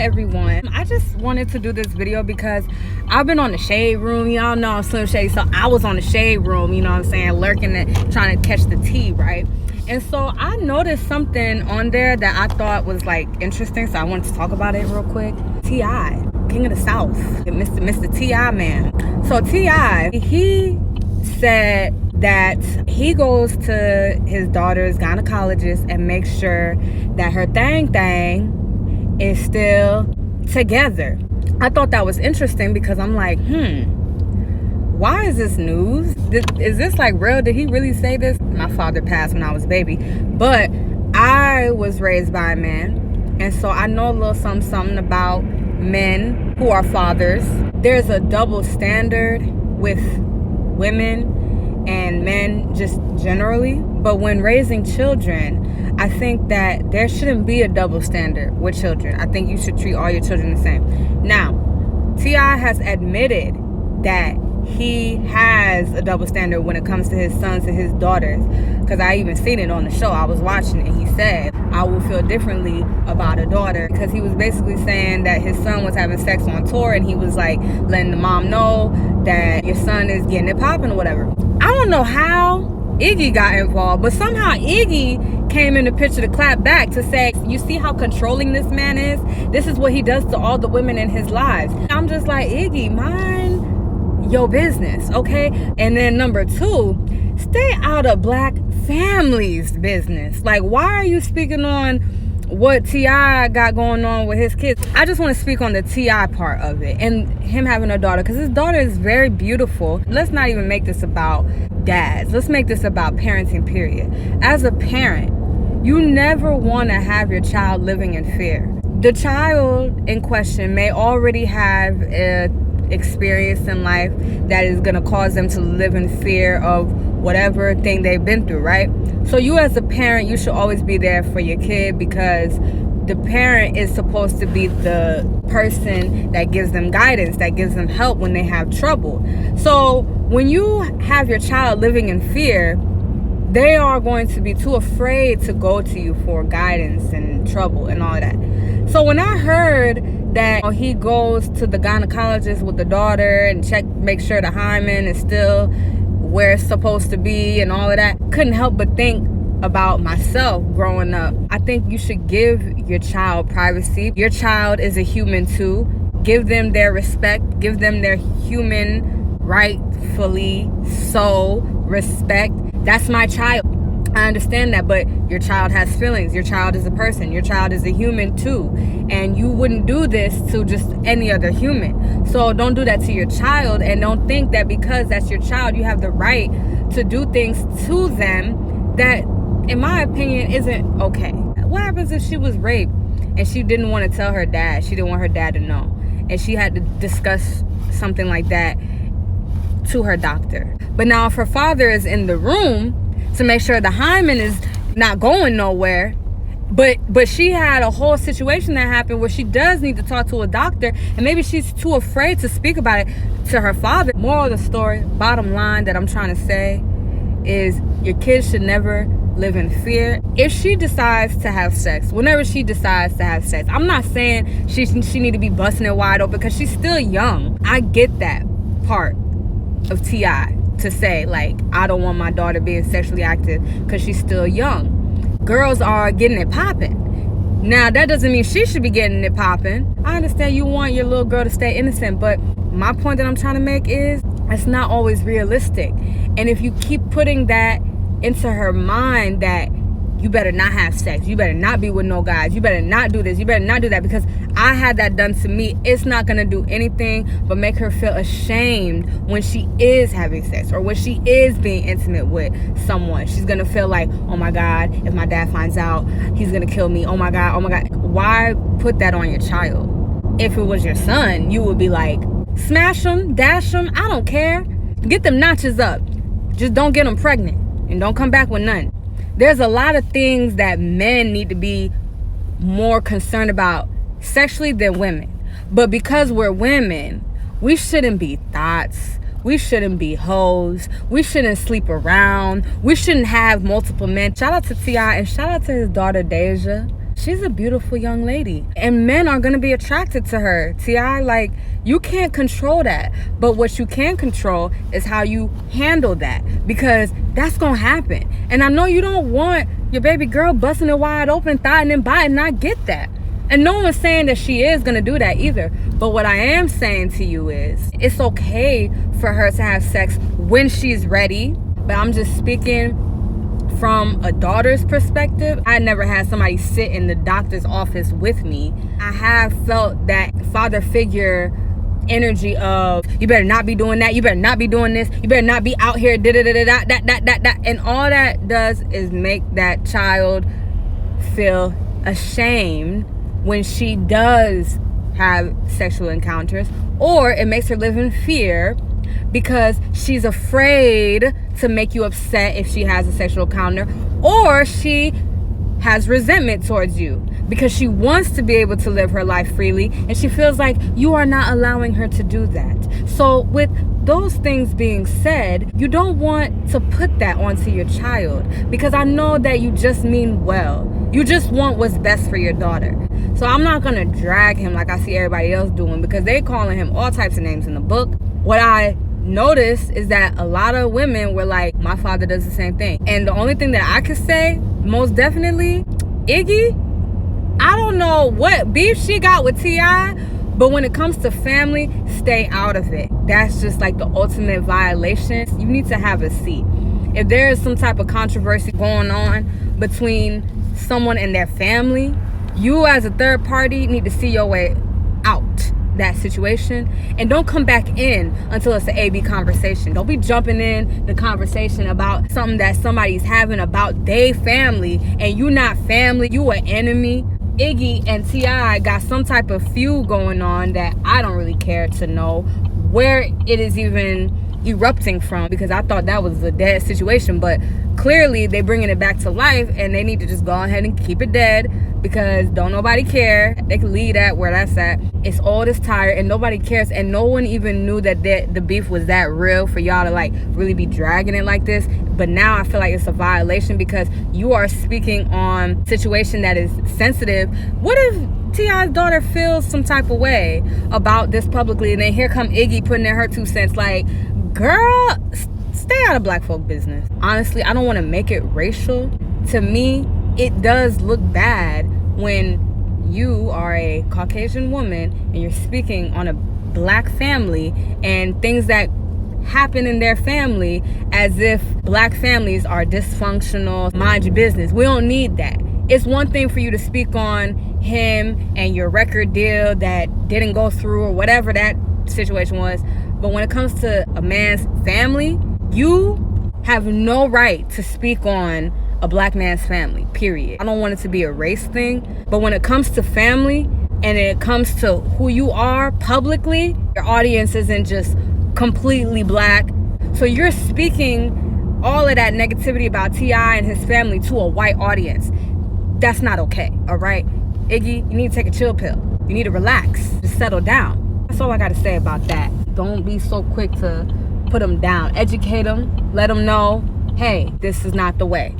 everyone. I just wanted to do this video because I've been on the Shade Room. Y'all know I'm Slim Shady, so I was on the Shade Room, you know what I'm saying, lurking and trying to catch the tea, right? And so I noticed something on there that I thought was like interesting, so I wanted to talk about it real quick. T.I., King of the South, Mr. T.I. man. So T.I., he said that he goes to his daughter's gynecologist and makes sure that her thing is still together. I thought that was interesting because I'm like, why is this news? Is this like real? Did he really say this? My father passed when I was a baby, but I was raised by a man, and so I know a little something about men who are fathers. There's a double standard with women and men just generally, but when raising children, I think that there shouldn't be a double standard with children. I think you should treat all your children the same. Now, T.I. has admitted that he has a double standard when it comes to his sons and his daughters, because I even seen it on the show. I was watching it. He said, I will feel differently about a daughter, because he was basically saying that his son was having sex on tour, and he was like letting the mom know that your son is getting it popping or whatever. I don't know how Iggy got involved, but somehow Iggy came in the picture to clap back to say, you see how controlling this man is? This is what he does to all the women in his lives. I'm just like, Iggy, mind your business, okay? And then number two, stay out of black families' business. Like, why are you speaking on what T.I. got going on with his kids? I just want to speak on the T.I. part of it and him having a daughter, because his daughter is very beautiful. Let's not even make this about dads. Let's make this about parenting, period. As a parent, you never want to have your child living in fear. The child in question may already have an experience in life that is going to cause them to live in fear of whatever thing they've been through, right? So you as a parent, you should always be there for your kid, because the parent is supposed to be the person that gives them guidance, that gives them help when they have trouble. So when you have your child living in fear, they are going to be too afraid to go to you for guidance and trouble and all of that. So when I heard that he goes to the gynecologist with the daughter and make sure the hymen is still where it's supposed to be and all of that, couldn't help but think about myself growing up. I think you should give your child privacy. Your child is a human too. Give them their respect. Give them their human, rightfully so, respect. That's my child. I understand that, but your child has feelings. Your child is a person. Your child is a human too. And you wouldn't do this to just any other human. So don't do that to your child, and don't think that because that's your child, you have the right to do things to them that, in my opinion, isn't okay. What happens if she was raped and she didn't want to tell her dad? She didn't want her dad to know, and she had to discuss something like that to her doctor. But now if her father is in the room to make sure the hymen is not going nowhere, but she had a whole situation that happened where she does need to talk to a doctor, and maybe she's too afraid to speak about it to her father. Moral of the story, bottom line that I'm trying to say is, your kids should never live in fear. If she decides to have sex, whenever she decides to have sex, I'm not saying she need to be busting it wide open, because she's still young. I get that part of T.I. to say, like, I don't want my daughter being sexually active because she's still young. Girls are getting it popping. Now, that doesn't mean she should be getting it popping. I understand you want your little girl to stay innocent, but my point that I'm trying to make is, it's not always realistic. And if you keep putting that into her mind that you better not have sex, you better not be with no guys, you better not do this, you better not do that, because I had that done to me, it's not gonna do anything but make her feel ashamed when she is having sex or when she is being intimate with someone. She's gonna feel like, oh my God, if my dad finds out, he's gonna kill me. Oh my God, oh my God. Why put that on your child? If it was your son, you would be like, smash him, dash him, I don't care. Get them notches up. Just don't get them pregnant and don't come back with none. There's a lot of things that men need to be more concerned about sexually than women. But because we're women, we shouldn't be thoughts. We shouldn't be hoes. We shouldn't sleep around. We shouldn't have multiple men. Shout out to T.I. and shout out to his daughter Deja. she's a beautiful young lady. And men are going to be attracted to her. T.I., like, you can't control that. But what you can control is how you handle that. Because that's going to happen. And I know you don't want your baby girl busting it wide open, thotting and biting. I get that. And no one's saying that she is going to do that either. But what I am saying to you is it's okay for her to have sex when she's ready. But I'm just speaking from a daughter's perspective. I never had somebody sit in the doctor's office with me. I have felt that father figure energy of, you better not be doing that, you better not be doing this, you better not be out here, and all that does is make that child feel ashamed when she does have sexual encounters, or it makes her live in fear because she's afraid to make you upset if she has a sexual encounter, or she has resentment towards you because she wants to be able to live her life freely and she feels like you are not allowing her to do that. So with those things being said, you don't want to put that onto your child, because I know that you just mean well. You just want what's best for your daughter. So I'm not going to drag him like I see everybody else doing, because they calling him all types of names in the book. What I noticed is that a lot of women were like, my father does the same thing. And the only thing that I could say, most definitely, Iggy, I don't know what beef she got with T.I., but when it comes to family, stay out of it. That's just like the ultimate violation. You need to have a seat. If there is some type of controversy going on between someone and their family, you as a third party need to see your way out that situation, and don't come back in until it's an A-B conversation. Don't be jumping in the conversation about something that somebody's having about their family and you not family, you an enemy. Iggy and T.I. got some type of feud going on that I don't really care to know where it is even erupting from, because I thought that was a dead situation, but clearly they bringing it back to life and they need to just go ahead and keep it dead, because don't nobody care. They can leave that where that's at. It's old, it's tired, and nobody cares, and no one even knew that the beef was that real for y'all to like really be dragging it like this. But now I feel like it's a violation because you are speaking on a situation that is sensitive. What if T.I.'s daughter feels some type of way about this publicly, and then here come Iggy putting in her 2 cents like, girl, stay out of black folk business. Honestly, I don't want to make it racial. To me, it does look bad when you are a Caucasian woman and you're speaking on a black family and things that happen in their family as if black families are dysfunctional. Mind your business. We don't need that. It's one thing for you to speak on him and your record deal that didn't go through or whatever that situation was. But when it comes to a man's family, you have no right to speak on a black man's family, period. I don't want it to be a race thing, but when it comes to family and it comes to who you are publicly, your audience isn't just completely black. So you're speaking all of that negativity about T.I. and his family to a white audience. That's not okay, all right? Iggy, you need to take a chill pill. You need to relax, just settle down. That's all I got to say about that. Don't be so quick to put them down. Educate them, let them know, hey, this is not the way.